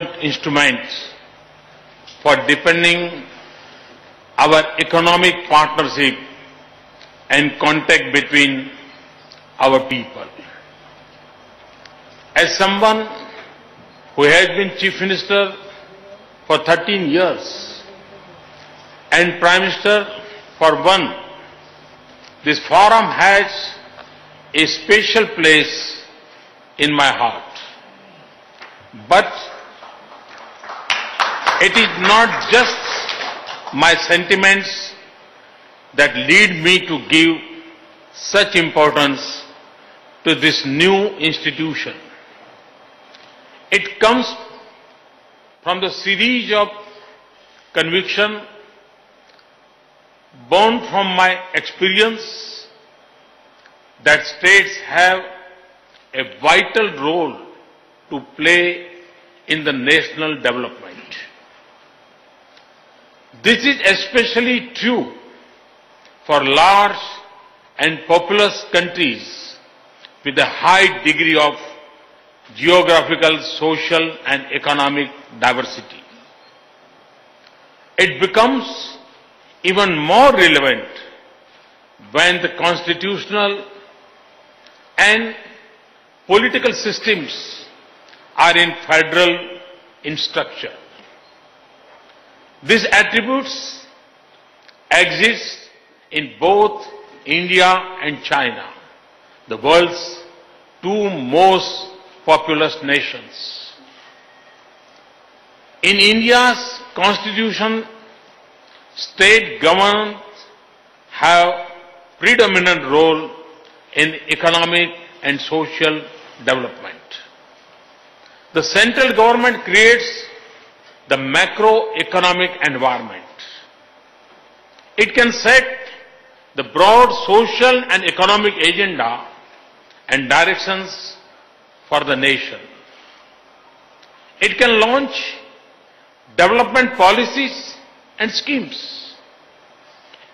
instruments for deepening our economic partnership and contact between our people. As someone who has been Chief Minister for 13 years and Prime Minister for one, this forum has a special place in my heart. But it is not just my sentiments that lead me to give such importance to this new institution. It comes from the series of conviction born from my experience that states have a vital role to play in the national development. This is especially true for large and populous countries with a high degree of geographical, social and economic diversity. It becomes even more relevant when the constitutional and political systems are in federal in structure. These attributes exist in both India and China, the world's two most populous nations. In India's constitution, state governments have predominant role in economic and social development. The central government creates the macroeconomic environment. It can set the broad social and economic agenda and directions for the nation. It can launch development policies and schemes.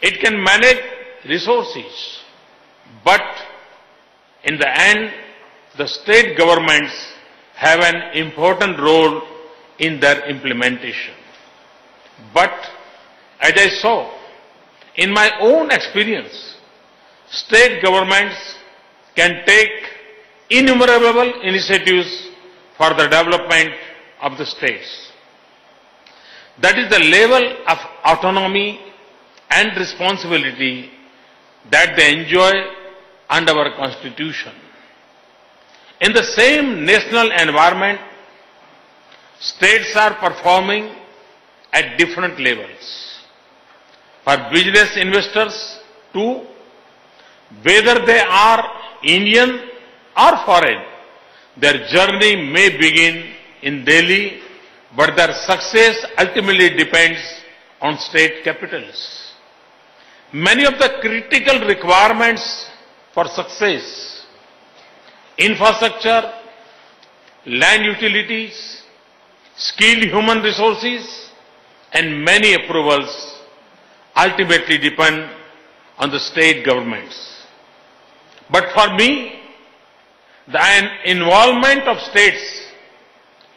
It can manage resources. But in the end, the state governments have an important role in their implementation. But as I saw in my own experience, state governments can take innumerable initiatives for the development of the states. That is the level of autonomy and responsibility that they enjoy under our Constitution. In the same national environment, states are performing at different levels. For business investors too, whether they are Indian or foreign, their journey may begin in Delhi, but their success ultimately depends on state capitals. Many of the critical requirements for success, infrastructure, land utilities, skilled human resources, and many approvals ultimately depend on the state governments. But for me, the involvement of states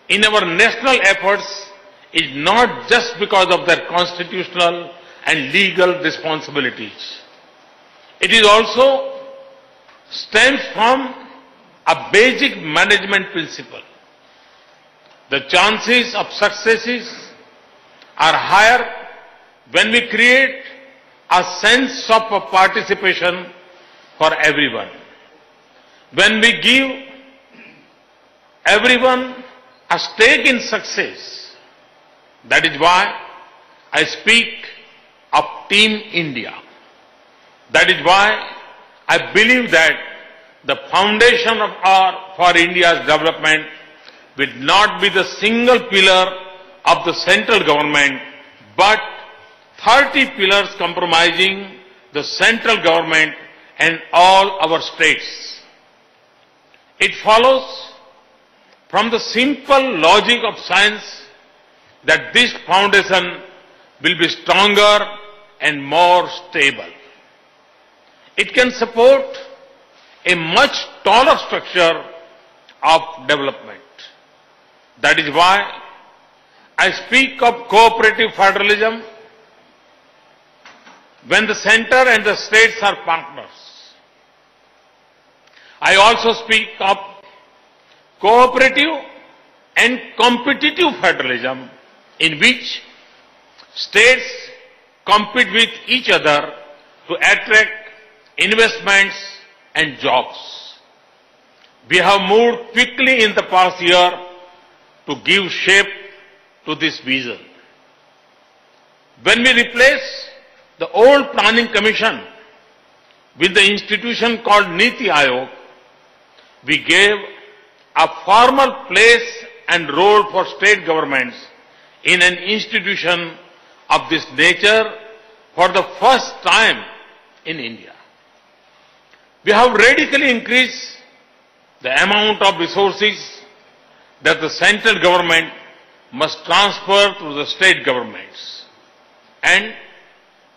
in our national efforts is not just because of their constitutional and legal responsibilities. It is also stems from a basic management principle. The chances of successes are higher when we create a sense of participation for everyone. When we give everyone a stake in success. That is why I speak of Team India. That is why I believe that the foundation for India's development will not be the single pillar of the central government, but 30 pillars comprising the central government and all our states. It follows from the simple logic of science that this foundation will be stronger and more stable. It can support a much taller structure of development. That is why I speak of cooperative federalism when the center and the states are partners. I also speak of cooperative and competitive federalism in which states compete with each other to attract investments and jobs. We have moved quickly in the past year to give shape to this vision. When we replace the old Planning Commission with the institution called Niti Aayog, we gave a formal place and role for state governments in an institution of this nature for the first time in India. We have radically increased the amount of resources that the central government must transfer to the state governments. And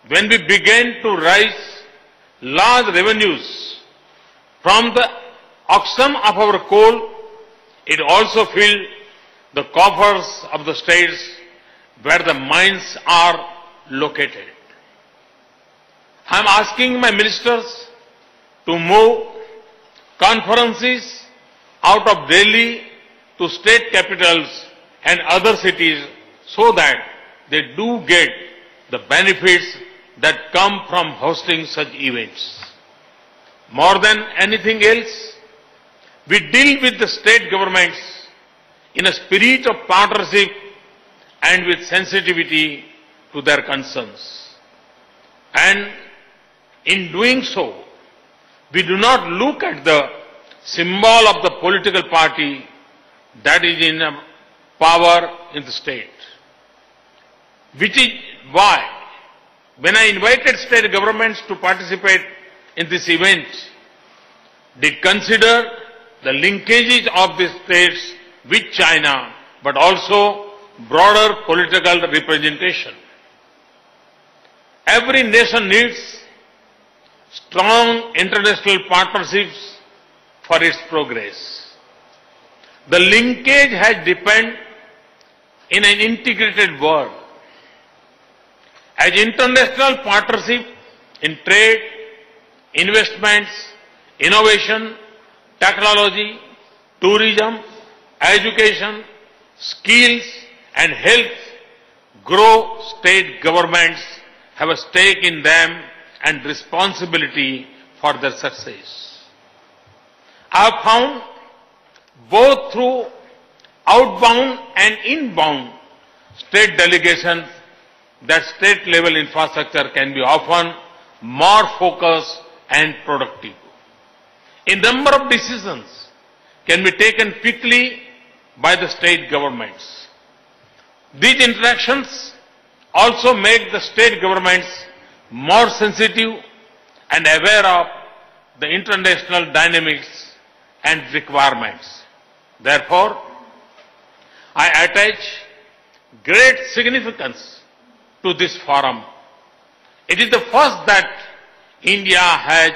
when we began to raise large revenues from the auction of our coal, it also filled the coffers of the states where the mines are located. I am asking my ministers to move conferences out of Delhi to state capitals and other cities so that they do get the benefits that come from hosting such events. More than anything else, we deal with the state governments in a spirit of partnership and with sensitivity to their concerns. And in doing so, we do not look at the symbol of the political party that is in power in the state. Which is why, when I invited state governments to participate in this event, they consider the linkages of the states with China, but also broader political representation. Every nation needs strong international partnerships for its progress. The linkage has deepened in an integrated world. As international partnership in trade, investments, innovation, technology, tourism, education, skills and health grow, state governments have a stake in them and responsibility for their success. I have found both through outbound and inbound state delegations that state level infrastructure can be often more focused and productive. A number of decisions can be taken quickly by the state governments. These interactions also make the state governments more sensitive and aware of the international dynamics and requirements. Therefore, I attach great significance to this forum. It is the first that India has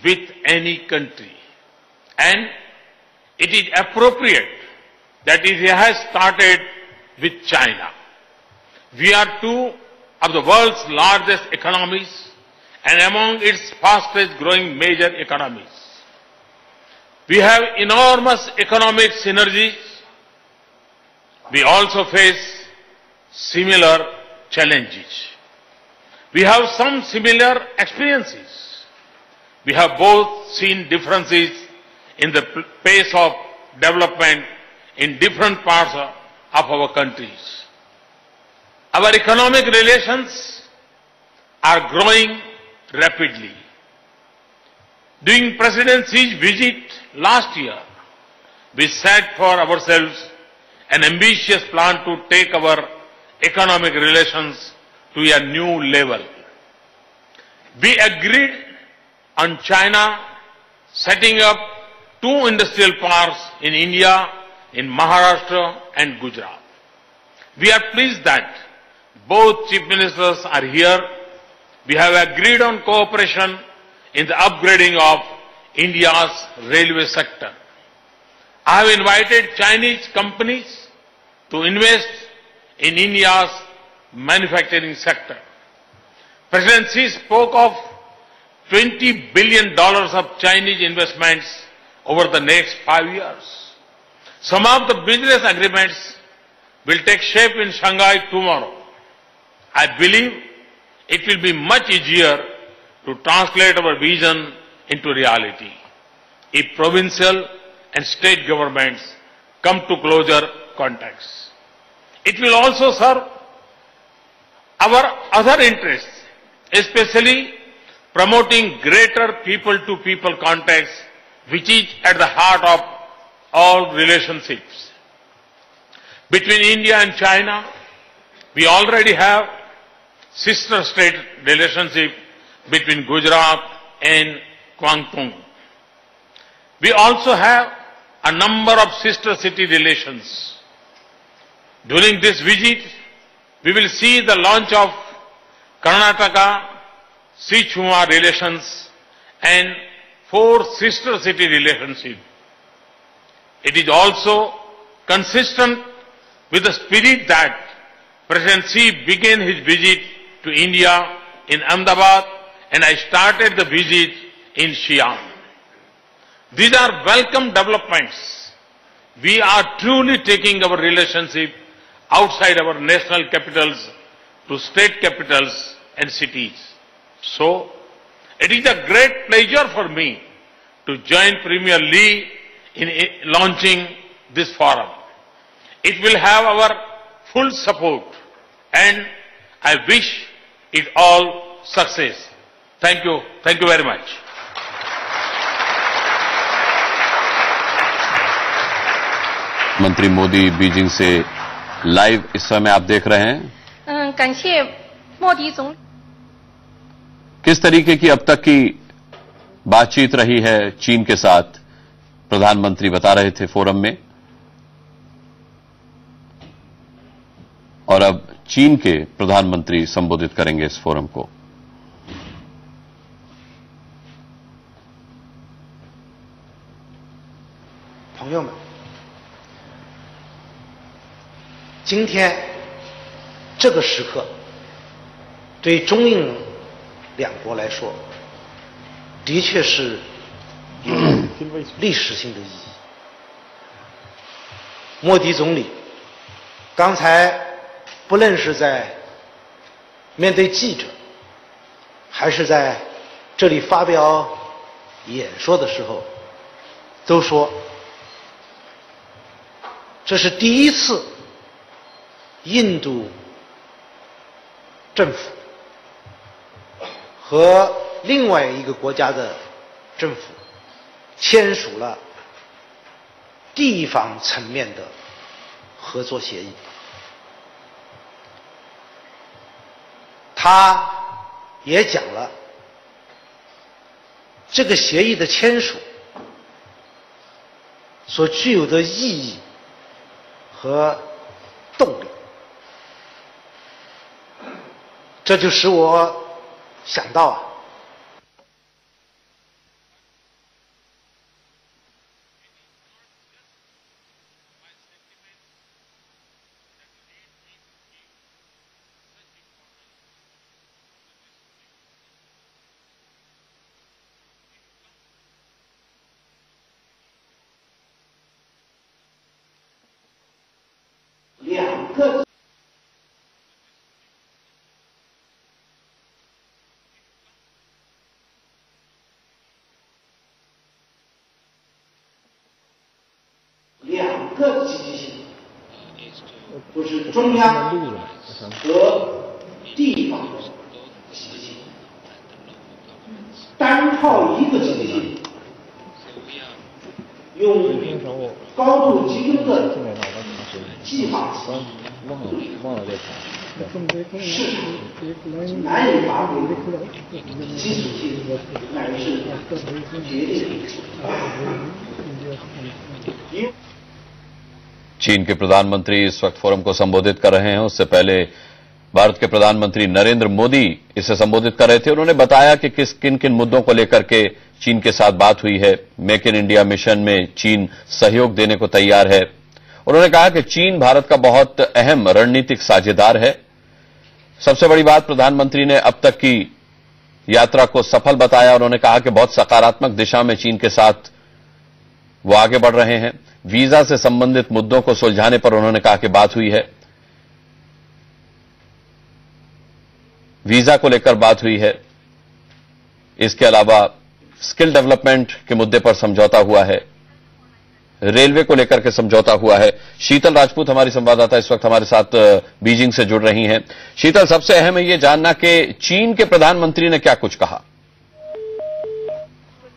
with any country, and it is appropriate that it has started with China. We are two of the world's largest economies and among its fastest growing major economies. We have enormous economic synergies. We also face similar challenges. We have some similar experiences. We have both seen differences in the pace of development in different parts of our countries. Our economic relations are growing rapidly. During President Xi's visit last year, we set for ourselves an ambitious plan to take our economic relations to a new level. We agreed on China setting up 2 industrial parks in India, in Maharashtra and Gujarat. We are pleased that both chief ministers are here. We have agreed on cooperation in the upgrading of India's railway sector. I have invited Chinese companies to invest in India's manufacturing sector. President Xi spoke of $20 billion of Chinese investments over the next 5 years. Some of the business agreements will take shape in Shanghai tomorrow. I believe it will be much easier to translate our vision into reality if provincial and state governments come to closer contacts. It will also serve our other interests, especially promoting greater people-to-people contacts, which is at the heart of all relationships. Between India and China, we already have sister state relationship between Gujarat and Guangdong. We also have a number of sister city relations. During this visit, we will see the launch of Karnataka Sichuma relations and 4 sister city relationship. It is also consistent with the spirit that President Xi began his visit to India in Ahmedabad, and I started the visit in Xi'an. These are welcome developments. We are truly taking our relationship outside our national capitals to state capitals and cities. So, it is a great pleasure for me to join Premier Li in launching this forum. It will have our full support, and I wish it all success. Thank you. Thank you very much. मंत्री Modi Beijing से live इस समय आप देख रहे हैं। 感谢莫迪总。 किस तरीके की अब तक की बातचीत रही है चीन के साथ, प्रधानमंत्री बता रहे थे फोरम में, और अब चीन के प्रधानमंत्री संबोधित करेंगे इस फोरम को। 朋友们，今天这个时刻，对中印两国来说，的确是有历史性的意义。莫迪总理刚才不论是在面对记者，还是在这里发表演说的时候，都说这是第一次印度政府和另外一个国家的政府签署了地方层面的合作协议。他也讲了这个协议的签署所具有的意义和动力，这就使我想到啊，两个积极性，就是中央和地方的积极性。单靠一个积极性，用高度集中的计划市场难以发挥基础性乃是决定性。 चीन के प्रधानमंत्री इस वक्त फोरम को संबोधित कर रहे हैं। उससे पहले भारत के प्रधानमंत्री नरेंद्र मोदी इसे संबोधित कर रहे थे। उन्होंने बताया कि किन किन मुद्दों को लेकर के चीन के साथ बात हुई है। मेक इन इंडिया मिशन में चीन सहयोग देने को तैयार है। उन्होंने कहा कि चीन भारत का बहुत अहम रणनीतिक साझेदार है। सबसे बड़ी बात, प्रधानमंत्री ने अब तक की यात्रा को सफल बताया। उन्होंने कहा कि बहुत सकारात्मक दिशा में चीन के साथ वो आगे बढ़ रहे हैं। वीजा से संबंधित मुद्दों को सुलझाने पर उन्होंने कहा कि बात हुई है, वीजा को लेकर बात हुई है। इसके अलावा स्किल डेवलपमेंट के मुद्दे पर समझौता हुआ है, रेलवे को लेकर के समझौता हुआ है। शीतल राजपूत हमारी संवाददाता इस वक्त हमारे साथ बीजिंग से जुड़ रही हैं। शीतल, सबसे अहम है ये जानना कि चीन के प्रधानमंत्री ने क्या कुछ कहा।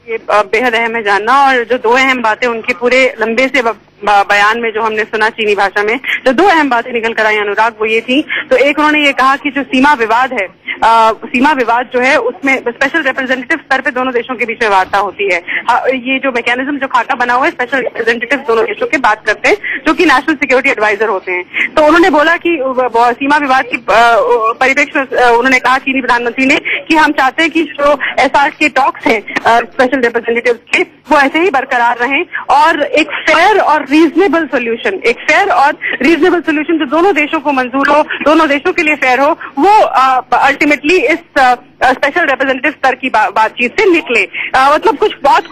ये बेहद अहम है जानना, और जो दो अहम बातें उनके पूरे लंबे से बयान में जो हमने सुना चीनी भाषा में, जो दो अहम बातें निकल कर आई अनुराग, वो ये थी। तो एक, उन्होंने ये कहा कि जो सीमा विवाद है, सीमा विवाद जो है उसमें स्पेशल रिप्रेजेंटेटिव स्तर पे दोनों देशों के बीच में वार्ता होती है। ये जो मैकेनिज्म जो खाका बना हुआ है, स्पेशल रिप्रेजेंटेटिव दोनों देशों के बात करते हैं, जो कि नेशनल सिक्योरिटी एडवाइजर होते हैं। तो उन्होंने बोला कि सीमा विवाद की परिप्रेक्ष्य में उन्होंने कहा, चीनी प्रधानमंत्री ने, कि हम चाहते हैं कि जो SR के टॉक्स हैं स्पेशल रिप्रेजेंटेटिव के, वो ऐसे ही बरकरार रहें, और एक फेयर और रीजनेबल सोल्यूशन, जो दोनों देशों को मंजूर हो, दोनों देशों के लिए फेयर हो, वो अल्टीमेटली इस स्पेशल रिप्रेजेंटेटिव स्तर की बातचीत से निकले। मतलब कुछ बहुत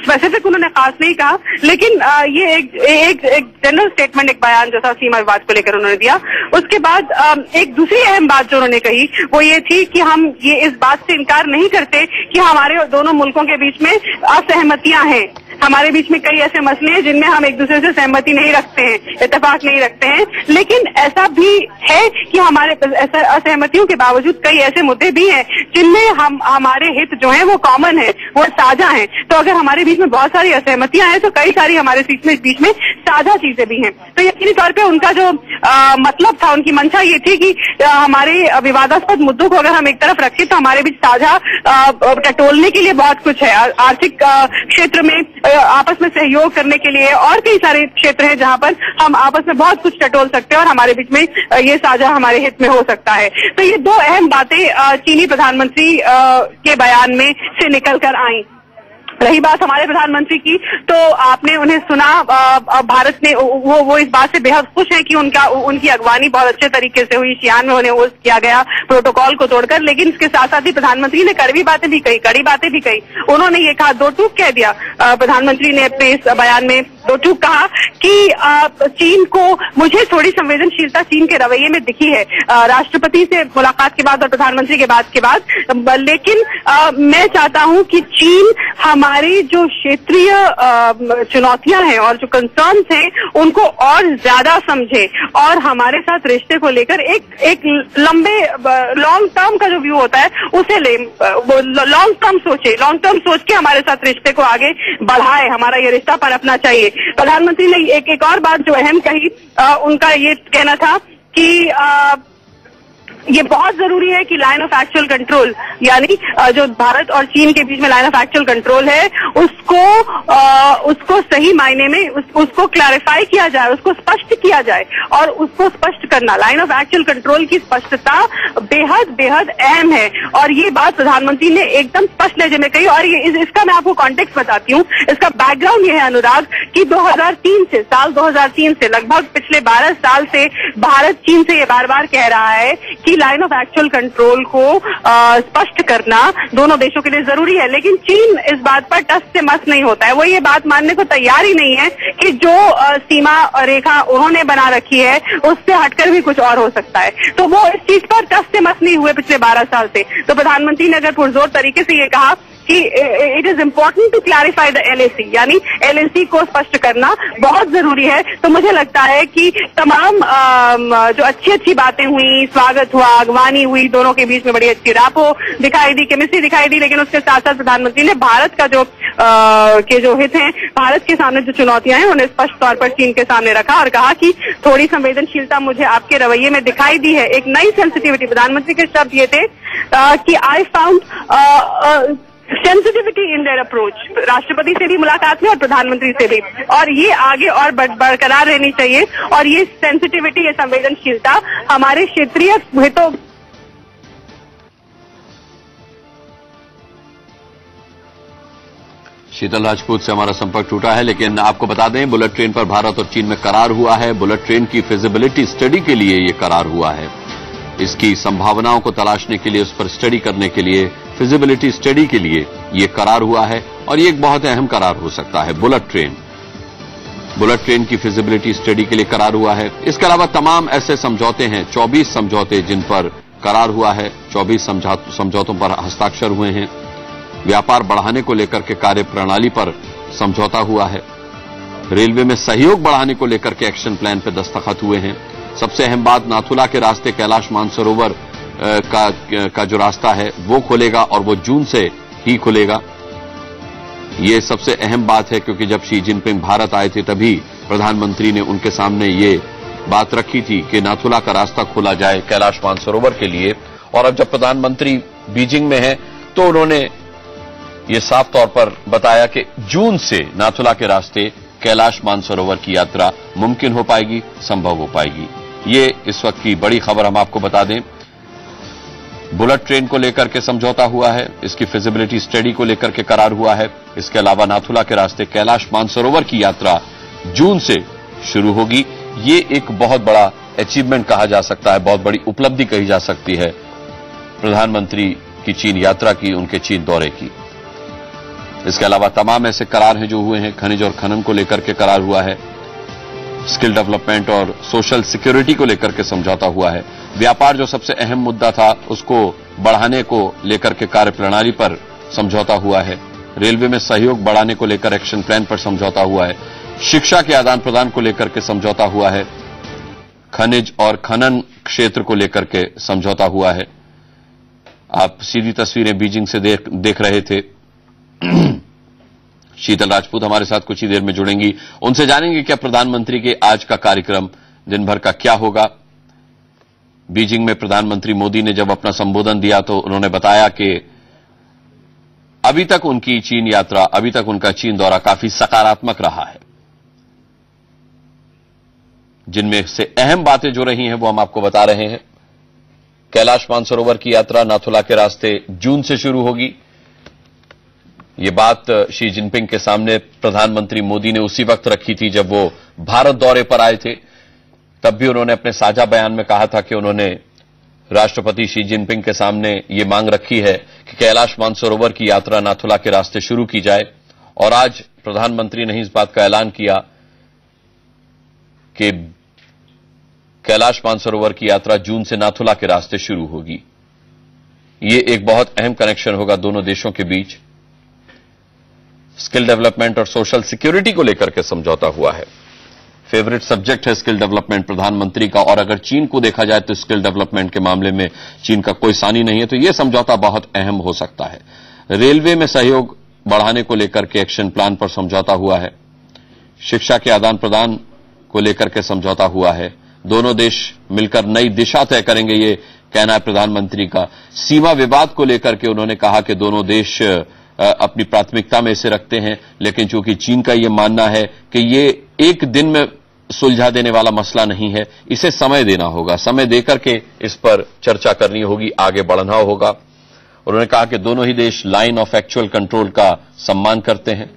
स्पेसिफिक उन्होंने खास नहीं कहा, लेकिन ये एक जनरल स्टेटमेंट, एक बयान जो था सीमा विवाद को लेकर उन्होंने दिया। उसके बाद एक दूसरी अहम बात जो उन्होंने कही वो ये थी कि हम ये इस बात से इनकार नहीं करते कि हमारे दोनों मुल्कों के बीच में असहमतियां हैं। हमारे बीच में कई ऐसे मसले हैं जिनमें हम एक दूसरे से सहमति नहीं रखते हैं, इत्तेफाक नहीं रखते हैं, लेकिन ऐसा भी है कि हमारे असहमतियों के बावजूद कई ऐसे मुद्दे भी हैं जिनमें हमारे हित जो है वो कॉमन है, वो साझा है। तो अगर हमारे बीच में बहुत सारी असहमतियां हैं तो कई सारी हमारे बीच में साझा चीजें भी हैं। तो यकीनी तौर पे उनका जो मतलब था, उनकी मंशा ये थी कि हमारे विवादास्पद मुद्दों को अगर हम एक तरफ रखें तो हमारे बीच साझा टटोलने के लिए बहुत कुछ है। आर्थिक क्षेत्र में आपस में सहयोग करने के लिए और कई सारे क्षेत्र हैं जहां पर हम आपस में बहुत कुछ टटोल सकते हैं और हमारे बीच में ये साझा हमारे हित में हो सकता है। तो ये दो अहम बातें चीनी प्रधानमंत्री के बयान में से निकल कर आई। रही बात हमारे प्रधानमंत्री की, तो आपने उन्हें सुना, भारत ने वो इस बात से बेहद खुश है कि उनकी अगवानी बहुत अच्छे तरीके से हुई, शियान में उन्हें होस्ट किया गया प्रोटोकॉल को तोड़कर। लेकिन इसके साथ साथ ही प्रधानमंत्री ने कड़वी बातें भी कही, कड़ी बातें भी कही। उन्होंने ये कहा, दो टूक कह दिया प्रधानमंत्री ने अपने इस बयान में, दो टूक कहा कि चीन को, मुझे थोड़ी संवेदनशीलता चीन के रवैये में दिखी है राष्ट्रपति से मुलाकात के बाद और प्रधानमंत्री के बाद, लेकिन मैं चाहता हूं कि चीन हमारी जो क्षेत्रीय चुनौतियां हैं और जो कंसर्न्स हैं उनको और ज्यादा समझे और हमारे साथ रिश्ते को लेकर एक लंबे लॉन्ग टर्म का जो व्यू होता है उसे ले, वो लॉन्ग टर्म सोच के हमारे साथ रिश्ते को आगे बढ़ाए, हमारा ये रिश्ता पनपना चाहिए। प्रधानमंत्री ने एक और बात जो अहम कही, उनका ये कहना था कि ये बहुत जरूरी है कि लाइन ऑफ एक्चुअल कंट्रोल, यानी जो भारत और चीन के बीच में लाइन ऑफ एक्चुअल कंट्रोल है उसको सही मायने में उसको क्लैरिफाई किया जाए, उसको स्पष्ट किया जाए। और उसको स्पष्ट करना, लाइन ऑफ एक्चुअल कंट्रोल की स्पष्टता बेहद अहम है। और ये बात प्रधानमंत्री ने एकदम स्पष्ट लहजे में कही। और ये इसका मैं आपको कॉन्टेक्स्ट बताती हूँ। इसका बैकग्राउंड ये है अनुराग कि 2003 से लगभग पिछले 12 साल से भारत चीन से ये बार बार कह रहा है कि लाइन ऑफ एक्चुअल कंट्रोल को स्पष्ट करना दोनों देशों के लिए जरूरी है। लेकिन चीन इस बात पर टस से मस नहीं होता है। वो ये बात मानने को तैयार ही नहीं है कि जो सीमा रेखा उन्होंने बना रखी है उससे हटकर भी कुछ और हो सकता है। तो वो इस चीज पर टस से मस नहीं हुए पिछले 12 साल से। तो प्रधानमंत्री ने अगर पुरजोर तरीके से ये कहा कि it is important to clarify the LAC, यानी LAC को स्पष्ट करना बहुत जरूरी है। तो मुझे लगता है कि तमाम जो अच्छी बातें हुई, स्वागत हुआ, अगवानी हुई, दोनों के बीच में बड़ी अच्छी रापो दिखाई दी, केमिस्ट्री दिखाई दी। लेकिन उसके साथ साथ प्रधानमंत्री ने भारत का जो हित हैं, भारत के सामने जो चुनौतियां हैं उन्हें स्पष्ट तौर पर चीन के सामने रखा और कहा कि थोड़ी संवेदनशीलता मुझे आपके रवैये में दिखाई दी है। एक नई सेंसिटिविटी, प्रधानमंत्री के शब्द ये थे कि I found sensitivity in their approach, राष्ट्रपति से भी मुलाकात में और प्रधानमंत्री से भी, और ये आगे और बरकरार रहनी चाहिए। और ये सेंसिटिविटी, ये संवेदनशीलता हमारे क्षेत्रीय हितों शीतल राजपूत से हमारा संपर्क टूटा है, लेकिन आपको बता दें बुलेट ट्रेन पर भारत और चीन में करार हुआ है। बुलेट ट्रेन की फिजिबिलिटी स्टडी के लिए यह करार हुआ है। इसकी संभावनाओं को तलाशने के लिए, उस पर स्टडी करने के लिए, फिजिबिलिटी स्टडी के लिए यह करार हुआ है और ये एक बहुत अहम करार हो सकता है। बुलेट ट्रेन की फिजिबिलिटी स्टडी के लिए करार हुआ है। इसके अलावा तमाम ऐसे समझौते हैं, 24 समझौते जिन पर करार हुआ है, 24 समझौतों पर हस्ताक्षर हुए हैं। व्यापार बढ़ाने को लेकर के कार्य प्रणाली पर समझौता हुआ है। रेलवे में सहयोग बढ़ाने को लेकर के एक्शन प्लान पर दस्तखत हुए हैं। सबसे अहम बात, नाथुला के रास्ते कैलाश मानसरोवर का जो रास्ता है वो खुलेगा और वो जून से ही खुलेगा। ये सबसे अहम बात है, क्योंकि जब शी जिनपिंग भारत आए थे तभी प्रधानमंत्री ने उनके सामने ये बात रखी थी कि नाथुला का रास्ता खोला जाए कैलाश मानसरोवर के लिए। और अब जब प्रधानमंत्री बीजिंग में हैं तो उन्होंने ये साफ तौर पर बताया कि जून से नाथुला के रास्ते कैलाश मानसरोवर की यात्रा मुमकिन हो पाएगी, संभव हो पाएगी। ये इस वक्त की बड़ी खबर हम आपको बता दें। बुलेट ट्रेन को लेकर के समझौता हुआ है, इसकी फिजिबिलिटी स्टडी को लेकर के करार हुआ है। इसके अलावा नाथुला के रास्ते कैलाश मानसरोवर की यात्रा जून से शुरू होगी। ये एक बहुत बड़ा अचीवमेंट कहा जा सकता है, बहुत बड़ी उपलब्धि कही जा सकती है प्रधानमंत्री की चीन यात्रा की, उनके चीन दौरे की। इसके अलावा तमाम ऐसे करार हैं जो हुए हैं। खनिज और खनन को लेकर के करार हुआ है। स्किल डेवलपमेंट और सोशल सिक्योरिटी को लेकर के समझौता हुआ है। व्यापार जो सबसे अहम मुद्दा था उसको बढ़ाने को लेकर के कार्य प्रणाली पर समझौता हुआ है। रेलवे में सहयोग बढ़ाने को लेकर एक्शन प्लान पर समझौता हुआ है। शिक्षा के आदान प्रदान को लेकर के समझौता हुआ है। खनिज और खनन क्षेत्र को लेकर के समझौता हुआ है। आप सीधी तस्वीरें बीजिंग से देख रहे थे। शीतल राजपूत हमारे साथ कुछ ही देर में जुड़ेंगी, उनसे जानेंगे क्या प्रधानमंत्री के आज का कार्यक्रम दिन भर का क्या होगा। बीजिंग में प्रधानमंत्री मोदी ने जब अपना संबोधन दिया तो उन्होंने बताया कि अभी तक उनकी चीन यात्रा, अभी तक उनका चीन दौरा काफी सकारात्मक रहा है। जिनमें से अहम बातें जो रही हैं वो हम आपको बता रहे हैं। कैलाश मानसरोवर की यात्रा नाथुला के रास्ते जून से शुरू होगी। ये बात शी जिनपिंग के सामने प्रधानमंत्री मोदी ने उसी वक्त रखी थी जब वो भारत दौरे पर आए थे। तब भी उन्होंने अपने साझा बयान में कहा था कि उन्होंने राष्ट्रपति शी जिनपिंग के सामने ये मांग रखी है कि कैलाश मानसरोवर की यात्रा नाथुला के रास्ते शुरू की जाए। और आज प्रधानमंत्री ने इस बात का ऐलान किया कि कैलाश मानसरोवर की यात्रा जून से नाथुला के रास्ते शुरू होगी। ये एक बहुत अहम कनेक्शन होगा दोनों देशों के बीच। स्किल डेवलपमेंट और सोशल सिक्योरिटी को लेकर के समझौता हुआ है। फेवरेट सब्जेक्ट है स्किल डेवलपमेंट प्रधानमंत्री का, और अगर चीन को देखा जाए तो स्किल डेवलपमेंट के मामले में चीन का कोई सानी नहीं है, तो यह समझौता बहुत अहम हो सकता है। रेलवे में सहयोग बढ़ाने को लेकर के एक्शन प्लान पर समझौता हुआ है। शिक्षा के आदान प्रदान को लेकर के समझौता हुआ है। दोनों देश मिलकर नई दिशा तय करेंगे, ये कहना है प्रधानमंत्री का। सीमा विवाद को लेकर के उन्होंने कहा कि दोनों देश अपनी प्राथमिकता में इसे रखते हैं, लेकिन चूंकि चीन का यह मानना है कि ये एक दिन में सुलझा देने वाला मसला नहीं है, इसे समय देना होगा, समय देकर के इस पर चर्चा करनी होगी, आगे बढ़ना होगा। उन्होंने कहा कि दोनों ही देश लाइन ऑफ एक्चुअल कंट्रोल का सम्मान करते हैं।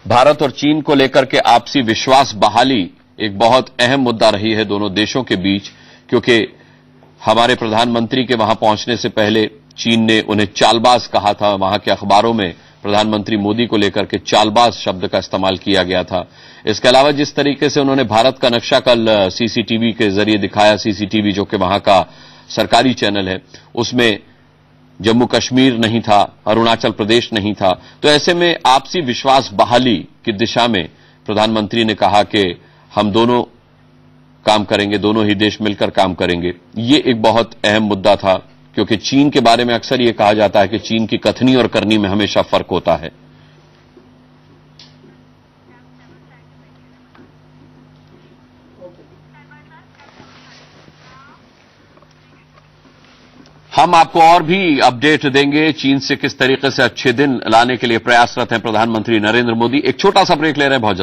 भारत और चीन को लेकर के आपसी विश्वास बहाली एक बहुत अहम मुद्दा रही है दोनों देशों के बीच, क्योंकि हमारे प्रधानमंत्री के वहां पहुंचने से पहले चीन ने उन्हें चालबाज कहा था। वहां के अखबारों में प्रधानमंत्री मोदी को लेकर के चालबाज शब्द का इस्तेमाल किया गया था। इसके अलावा जिस तरीके से उन्होंने भारत का नक्शा कल सीसीटीवी के जरिए दिखाया, सीसीटीवी जो कि वहां का सरकारी चैनल है, उसमें जम्मू कश्मीर नहीं था, अरुणाचल प्रदेश नहीं था। तो ऐसे में आपसी विश्वास बहाली की दिशा में प्रधानमंत्री ने कहा कि हम दोनों काम करेंगे, दोनों ही देश मिलकर काम करेंगे। ये एक बहुत अहम मुद्दा था, क्योंकि चीन के बारे में अक्सर यह कहा जाता है कि चीन की कथनी और करनी में हमेशा फर्क होता है। हम आपको और भी अपडेट देंगे। चीन से किस तरीके से अच्छे दिन लाने के लिए प्रयासरत हैं प्रधानमंत्री नरेंद्र मोदी। एक छोटा सा ब्रेक ले रहे हैं, बहुत